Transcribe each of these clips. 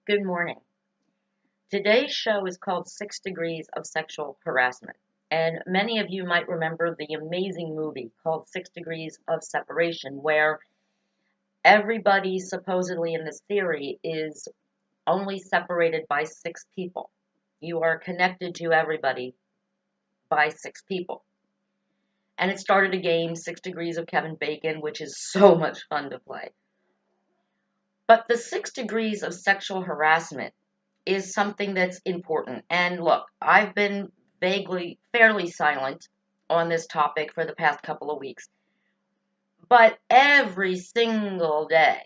Good morning. Today's show is called 6 Degrees of Sexual Harassment. And many of you might remember the amazing movie called 6 Degrees of Separation, where everybody supposedly in this theory is only separated by 6 people. You are connected to everybody by 6 people. And it started a game, 6 Degrees of Kevin Bacon, which is so much fun to play. But the 6 degrees of sexual harassment is something that's important. And look, I've been fairly silent on this topic for the past couple of weeks. But every single day,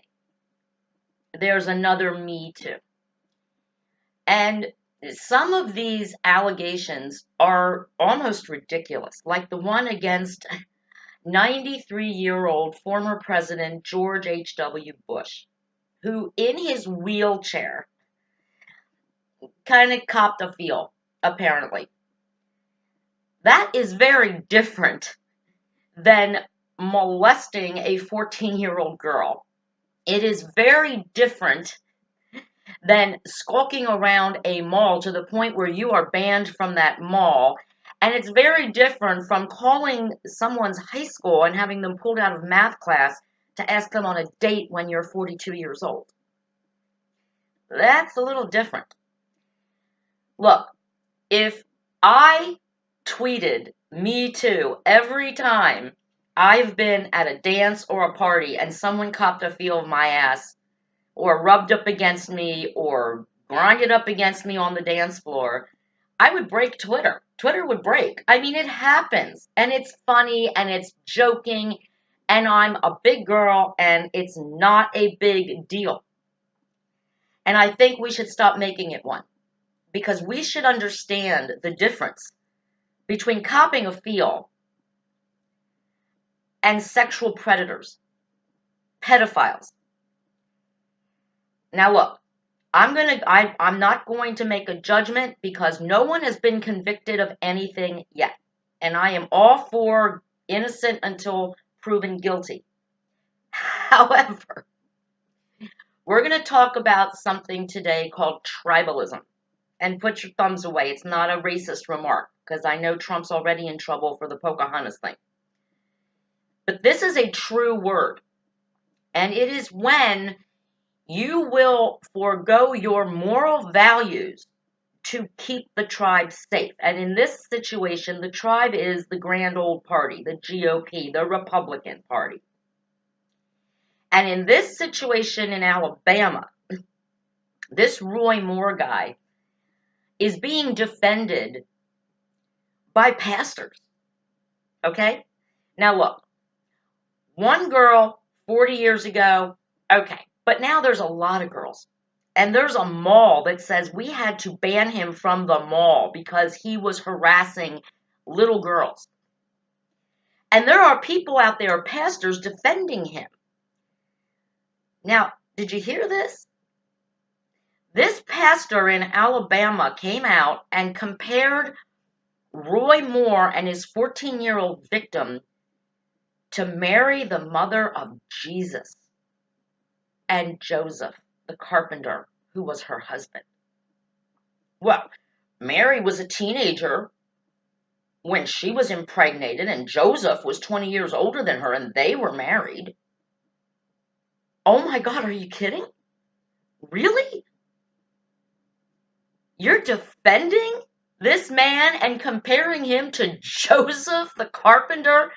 there's another Me Too. And some of these allegations are almost ridiculous, like the one against 93-year-old former President George H.W. Bush, who in his wheelchair kind of copped a feel, apparently. That is very different than molesting a 14-year-old girl. It is very different than skulking around a mall to the point where you are banned from that mall. And it's very different from calling someone's high school and having them pulled out of math class to ask them on a date when you're 42 years old. That's a little different. Look, if I tweeted Me Too every time I've been at a dance or a party and someone copped a feel of my ass or rubbed up against me or grinded up against me on the dance floor, I would break Twitter. Twitter would break. I mean, it happens, and it's funny, and it's joking, and I'm a big girl, and it's not a big deal. And I think we should stop making it one, because we should understand the difference between copping a feel and sexual predators, pedophiles. Now look, I'm not going to make a judgment because no one has been convicted of anything yet. And I am all for innocent until proven guilty. However, we're going to talk about something today called tribalism. And put your thumbs away. It's not a racist remark, because I know Trump's already in trouble for the Pocahontas thing. But this is a true word. And it is when you will forego your moral values to keep the tribe safe. And in this situation, the tribe is the grand old party, the GOP, the Republican Party. And in this situation in Alabama, this Roy Moore guy is being defended by pastors. Okay? Now look, one girl 40 years ago, okay. But now there's a lot of girls. And there's a mall that says we had to ban him from the mall because he was harassing little girls. And there are people out there, pastors, defending him. Now, did you hear this? This pastor in Alabama came out and compared Roy Moore and his 14-year-old victim to Mary, the mother of Jesus, and Joseph, the carpenter, who was her husband. Well, Mary was a teenager when she was impregnated, and Joseph was 20 years older than her, and they were married. Oh my God, are you kidding? Really? You're defending this man and comparing him to Joseph, the carpenter,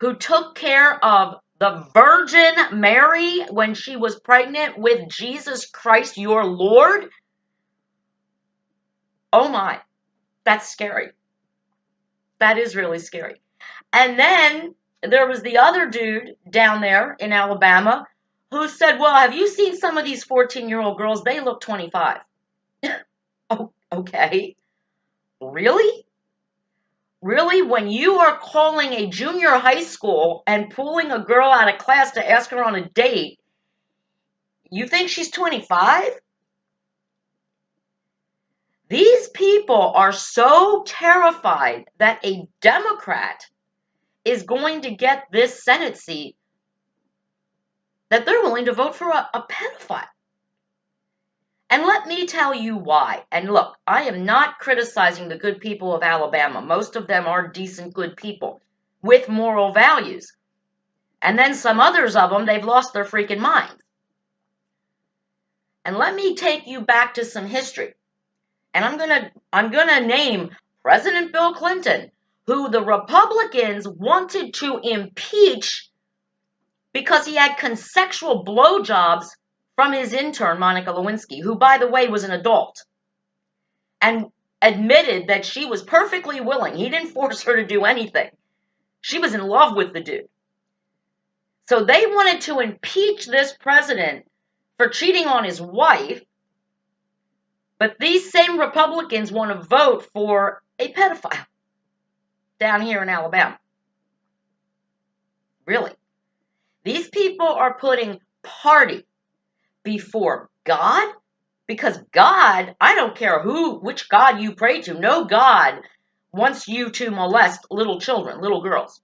who took care of the Virgin Mary when she was pregnant with Jesus Christ, your Lord? Oh my, that's scary. That is really scary. And then there was the other dude down there in Alabama who said, well, have you seen some of these 14-year-old girls? They look 25. Oh, okay. Really? Really? When you are calling a junior high school and pulling a girl out of class to ask her on a date, you think she's 25? These people are so terrified that a Democrat is going to get this Senate seat that they're willing to vote for a pedophile. And let me tell you why. And look, I am not criticizing the good people of Alabama. Most of them are decent, good people with moral values. And then some others of them, they've lost their freaking minds. And let me take you back to some history. And I'm gonna name President Bill Clinton, who the Republicans wanted to impeach because he had consensual blowjobs from his intern, Monica Lewinsky, who, by the way, was an adult, and admitted that she was perfectly willing. He didn't force her to do anything. She was in love with the dude. So they wanted to impeach this president for cheating on his wife, but these same Republicans want to vote for a pedophile down here in Alabama. Really. These people are putting party before God, because God, I don't care which God you pray to, no God wants you to molest little children, little girls.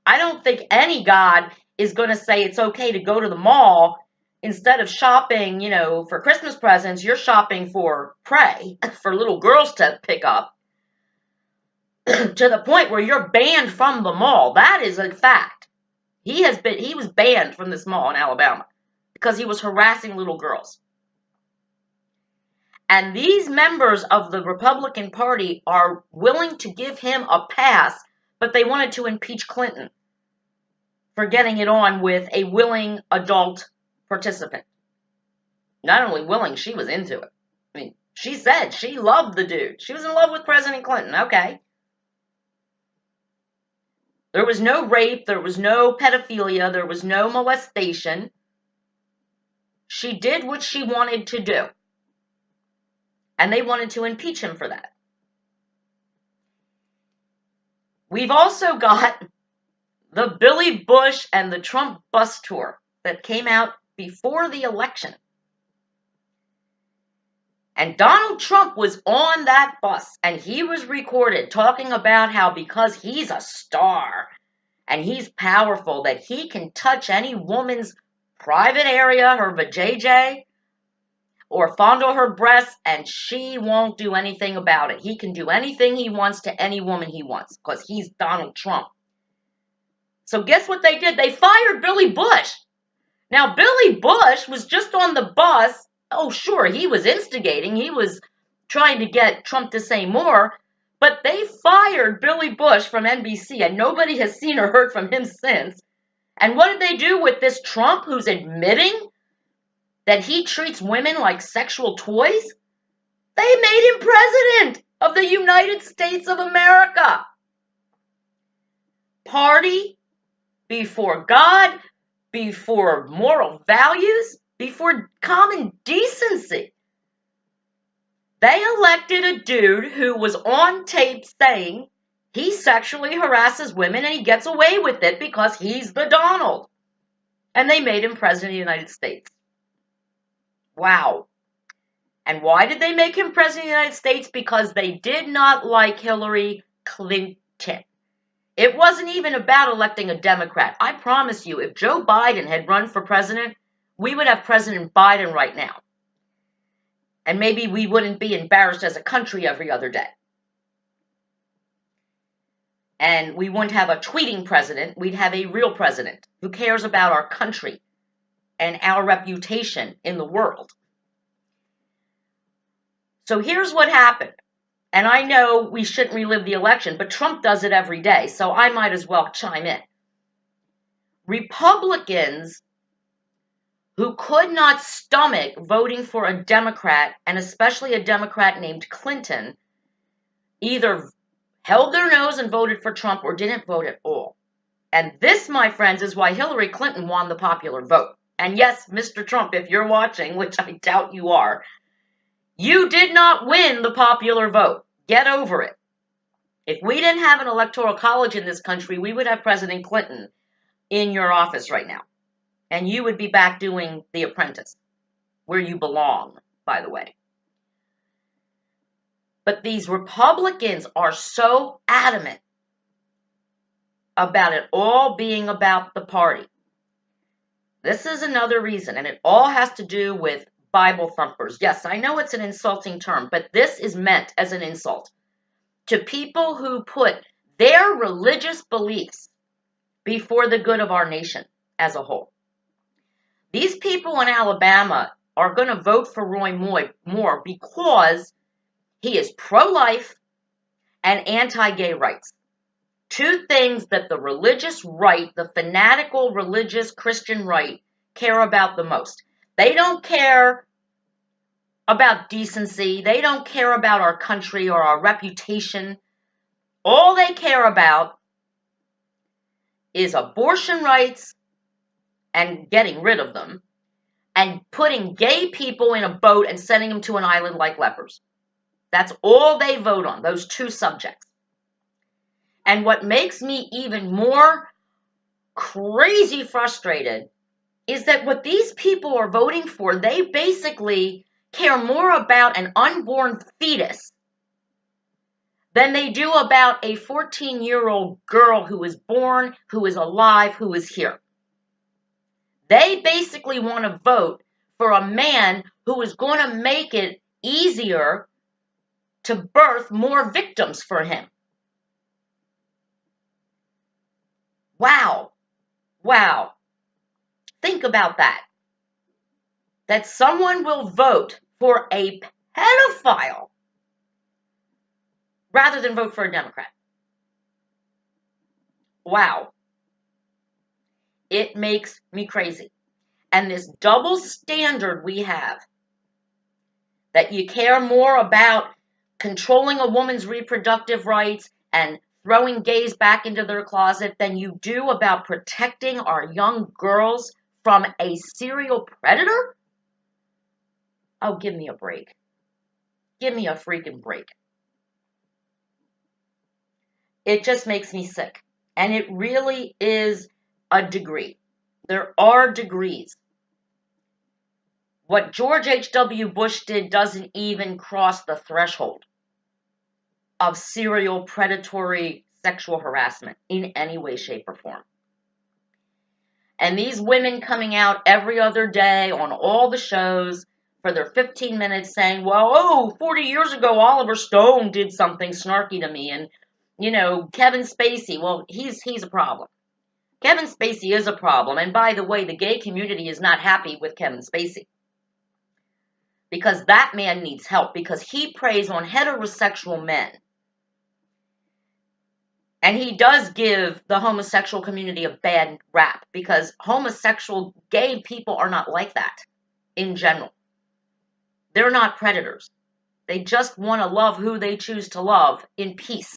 I don't think any God is going to say it's okay to go to the mall instead of shopping, for Christmas presents, you're shopping for prey for little girls to pick up to the point where you're banned from the mall. That is a fact. He was banned from this mall in Alabama because he was harassing little girls. And these members of the Republican Party are willing to give him a pass, but they wanted to impeach Clinton for getting it on with a willing adult participant. Not only willing, she was into it. I mean, she said she loved the dude. She was in love with President Clinton. Okay. There was no rape. There was no pedophilia. There was no molestation. She did what she wanted to do. And they wanted to impeach him for that. We've also got the Billy Bush and the Trump bus tour that came out before the election. And Donald Trump was on that bus, and he was recorded talking about how because he's a star and he's powerful, that he can touch any woman's private area, her vajayjay, or fondle her breasts, and she won't do anything about it. He can do anything he wants to any woman he wants because he's Donald Trump. So guess what they did? They fired Billy Bush. Now, Billy Bush was just on the bus. Oh, sure, he was instigating. He was trying to get Trump to say more. But they fired Billy Bush from NBC, and nobody has seen or heard from him since. And what did they do with this Trump who's admitting that he treats women like sexual toys? They made him president of the United States of America. Party before God, before moral values, before common decency. They elected a dude who was on tape saying he sexually harasses women and he gets away with it because he's the Donald. And they made him president of the United States. Wow. And why did they make him president of the United States? Because they did not like Hillary Clinton. It wasn't even about electing a Democrat. I promise you, if Joe Biden had run for president, we would have President Biden right now. And maybe we wouldn't be embarrassed as a country every other day. And we wouldn't have a tweeting president. We'd have a real president who cares about our country and our reputation in the world. So here's what happened. And I know we shouldn't relive the election, but Trump does it every day, so I might as well chime in. Republicans who could not stomach voting for a Democrat, and especially a Democrat named Clinton, either held their nose and voted for Trump or didn't vote at all. And this, my friends, is why Hillary Clinton won the popular vote. And yes, Mr. Trump, if you're watching, which I doubt you are, you did not win the popular vote. Get over it. If we didn't have an electoral college in this country, we would have President Clinton in your office right now. And you would be back doing The Apprentice, where you belong, by the way. But these Republicans are so adamant about it all being about the party. This is another reason, and it all has to do with Bible thumpers. Yes, I know it's an insulting term, but this is meant as an insult to people who put their religious beliefs before the good of our nation as a whole. These people in Alabama are going to vote for Roy Moore because he is pro-life and anti-gay rights. Two things that the religious right, the fanatical religious Christian right, care about the most. They don't care about decency. They don't care about our country or our reputation. All they care about is abortion rights and getting rid of them, and putting gay people in a boat and sending them to an island like lepers. That's all they vote on, those two subjects. And what makes me even more crazy frustrated is that what these people are voting for, they basically care more about an unborn fetus than they do about a 14-year-old girl who is born, who is alive, who is here. They basically want to vote for a man who is going to make it easier to birth more victims for him. Wow. Wow. Think about that. That someone will vote for a pedophile rather than vote for a Democrat. Wow. It makes me crazy. And this double standard we have, that you care more about controlling a woman's reproductive rights and throwing gays back into their closet than you do about protecting our young girls from a serial predator? Oh, give me a break. Give me a freaking break. It just makes me sick. And it really is a degree. There are degrees. What George H.W. Bush did doesn't even cross the threshold of serial predatory sexual harassment in any way, shape, or form. And these women coming out every other day on all the shows for their 15 minutes saying, well, 40 years ago, Oliver Stone did something snarky to me. And, Kevin Spacey, well, he's a problem. Kevin Spacey is a problem. And by the way, the gay community is not happy with Kevin Spacey. Because that man needs help. Because he preys on heterosexual men. And he does give the homosexual community a bad rap. Because homosexual gay people are not like that in general. They're not predators. They just want to love who they choose to love in peace.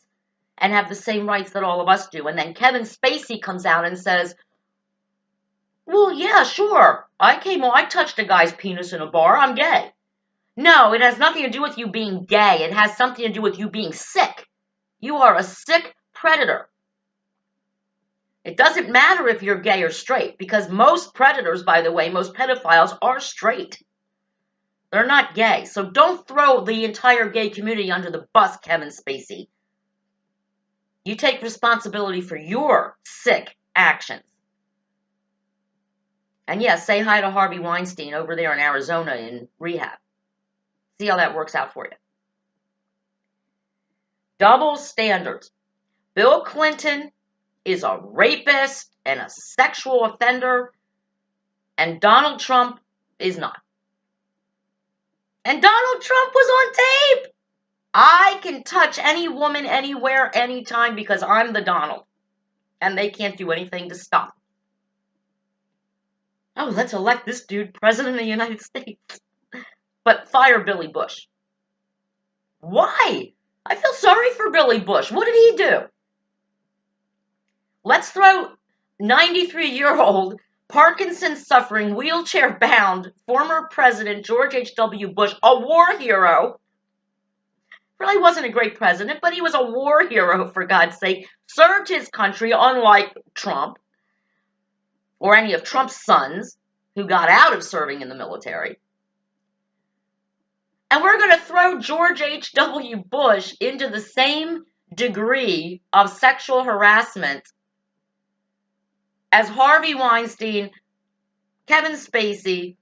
And have the same rights that all of us do. And then Kevin Spacey comes out and says, well, yeah, sure. I touched a guy's penis in a bar. I'm gay. No, it has nothing to do with you being gay. It has something to do with you being sick. You are a sick predator. It doesn't matter if you're gay or straight, because most predators, by the way, most pedophiles are straight. They're not gay. So don't throw the entire gay community under the bus, Kevin Spacey. You take responsibility for your sick actions. And yes, say hi to Harvey Weinstein over there in Arizona in rehab. See how that works out for you. Double standards. Bill Clinton is a rapist and a sexual offender, and Donald Trump is not. And Donald Trump was on tape. I can touch any woman, anywhere, anytime, because I'm the Donald. And they can't do anything to stop. Oh, let's elect this dude president of the United States. But fire Billy Bush. Why? I feel sorry for Billy Bush. What did he do? Let's throw 93-year-old, Parkinson's-suffering, wheelchair-bound former President George H.W. Bush, a war hero. Really wasn't a great president, but he was a war hero, for God's sake. Served his country, unlike Trump, or any of Trump's sons, who got out of serving in the military. And we're going to throw George H.W. Bush into the same degree of sexual harassment as Harvey Weinstein, Kevin Spacey,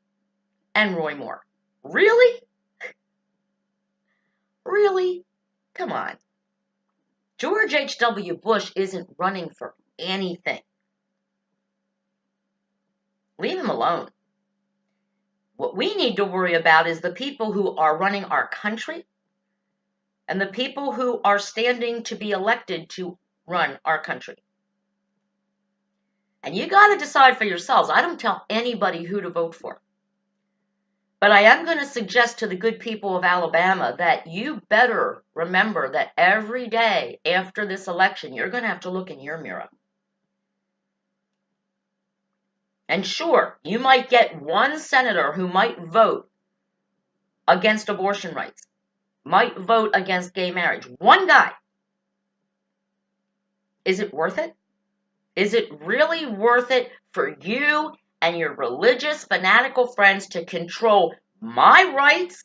and Roy Moore. Really? Really? Come on. George H.W. Bush isn't running for anything. Leave him alone. What we need to worry about is the people who are running our country and the people who are standing to be elected to run our country. And you got to decide for yourselves. I don't tell anybody who to vote for. But I am going to suggest to the good people of Alabama that you better remember that every day after this election, you're going to have to look in your mirror. And sure, you might get one senator who might vote against abortion rights, might vote against gay marriage. One guy. Is it worth it? Is it really worth it for you and your religious fanatical friends to control my rights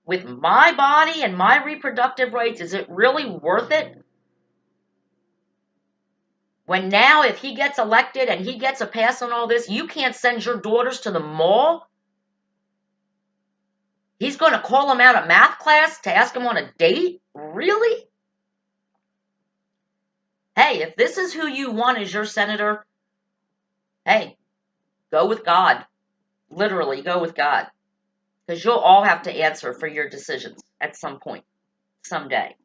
with my body and my reproductive rights? Is it really worth it? When now, if he gets elected and he gets a pass on all this, you can't send your daughters to the mall? He's going to call them out of math class to ask them on a date? Really? Hey, if this is who you want as your senator, hey, go with God. Literally, go with God. Because you'll all have to answer for your decisions at some point, someday.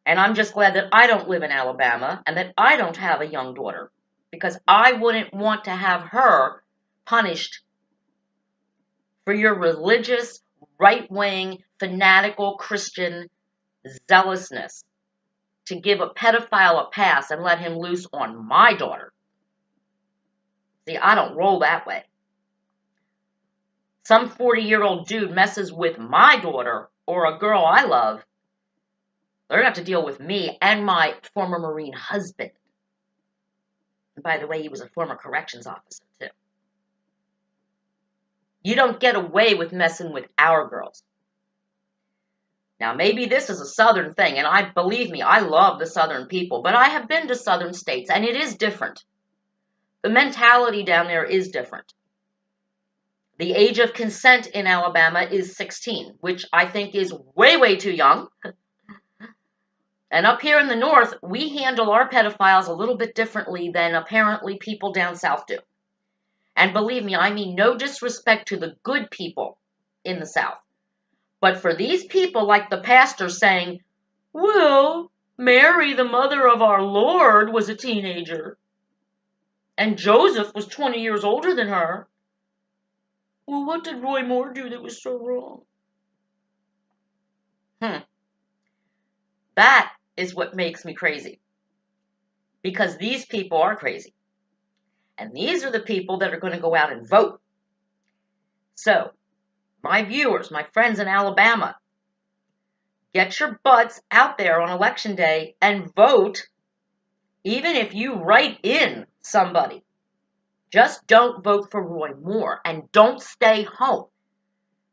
And I'm just glad that I don't live in Alabama and that I don't have a young daughter, because I wouldn't want to have her punished for your religious, right-wing, fanatical Christian zealousness to give a pedophile a pass and let him loose on my daughter. See, I don't roll that way. Some 40-year-old dude messes with my daughter or a girl I love, they're going to have to deal with me and my former Marine husband. And by the way, he was a former corrections officer, too. You don't get away with messing with our girls. Now, maybe this is a Southern thing, and believe me, I love the Southern people, but I have been to Southern states, and it is different. The mentality down there is different. The age of consent in Alabama is 16, which I think is way, way too young. And up here in the North, we handle our pedophiles a little bit differently than apparently people down South do. And believe me, I mean no disrespect to the good people in the South. But for these people like the pastor saying, well, Mary, the mother of our Lord, was a teenager. And Joseph was 20 years older than her. Well, what did Roy Moore do that was so wrong? That is what makes me crazy. Because these people are crazy. And these are the people that are going to go out and vote. So, my viewers, my friends in Alabama, get your butts out there on election day and vote, even if you write in somebody. Just don't vote for Roy Moore and don't stay home.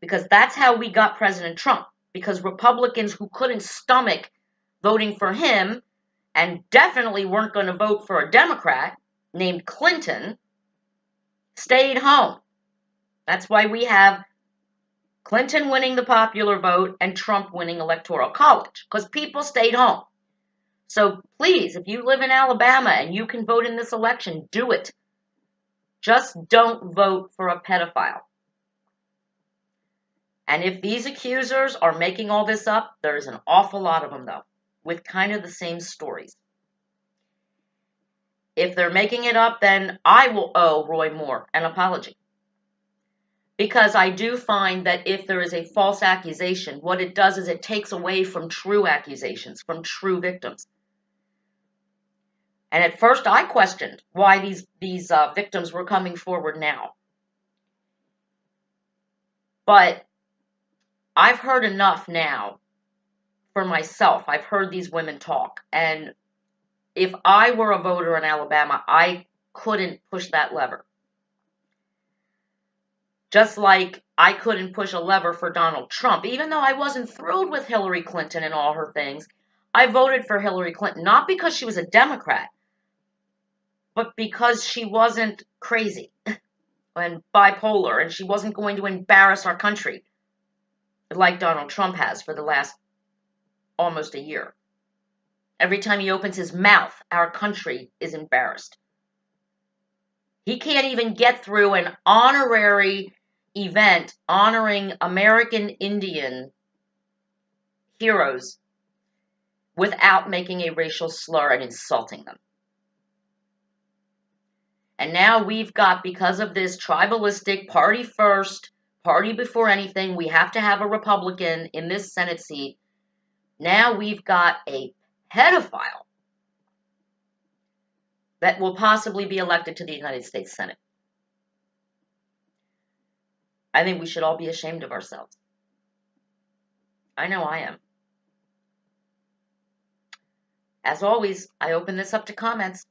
Because that's how we got President Trump. Because Republicans who couldn't stomach voting for him and definitely weren't going to vote for a Democrat named Clinton stayed home. That's why we have Clinton winning the popular vote and Trump winning electoral college, because people stayed home. So please, if you live in Alabama and you can vote in this election, do it. Just don't vote for a pedophile. And if these accusers are making all this up, there's an awful lot of them, though, with kind of the same stories. If they're making it up, then I will owe Roy Moore an apology. Because I do find that if there is a false accusation, what it does is it takes away from true accusations, from true victims. And at first I questioned why these victims were coming forward now. But I've heard enough now for myself. I've heard these women talk. And if I were a voter in Alabama, I couldn't push that lever. Just like I couldn't push a lever for Donald Trump. Even though I wasn't thrilled with Hillary Clinton and all her things, I voted for Hillary Clinton, not because she was a Democrat, but because she wasn't crazy. and bipolar, and she wasn't going to embarrass our country like Donald Trump has for the last almost a year. Every time he opens his mouth, our country is embarrassed. He can't even get through an honorary event honoring American Indian heroes without making a racial slur and insulting them. And now we've got, because of this tribalistic party first, party before anything, we have to have a Republican in this Senate seat. Now we've got a pedophile that will possibly be elected to the United States Senate. I think we should all be ashamed of ourselves. I know I am. As always, I open this up to comments.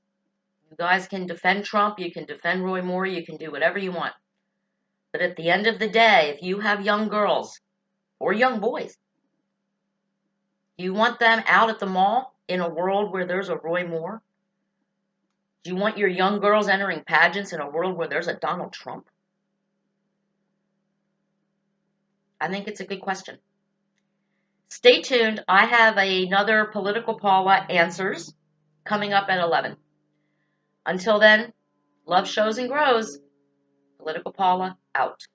You guys can defend Trump, you can defend Roy Moore, you can do whatever you want. But at the end of the day, if you have young girls or young boys, you want them out at the mall in a world where there's a Roy Moore? Do you want your young girls entering pageants in a world where there's a Donald Trump? I think it's a good question. Stay tuned. I have another Political Paula Answers coming up at 11. Until then, love shows and grows. Political Paula out.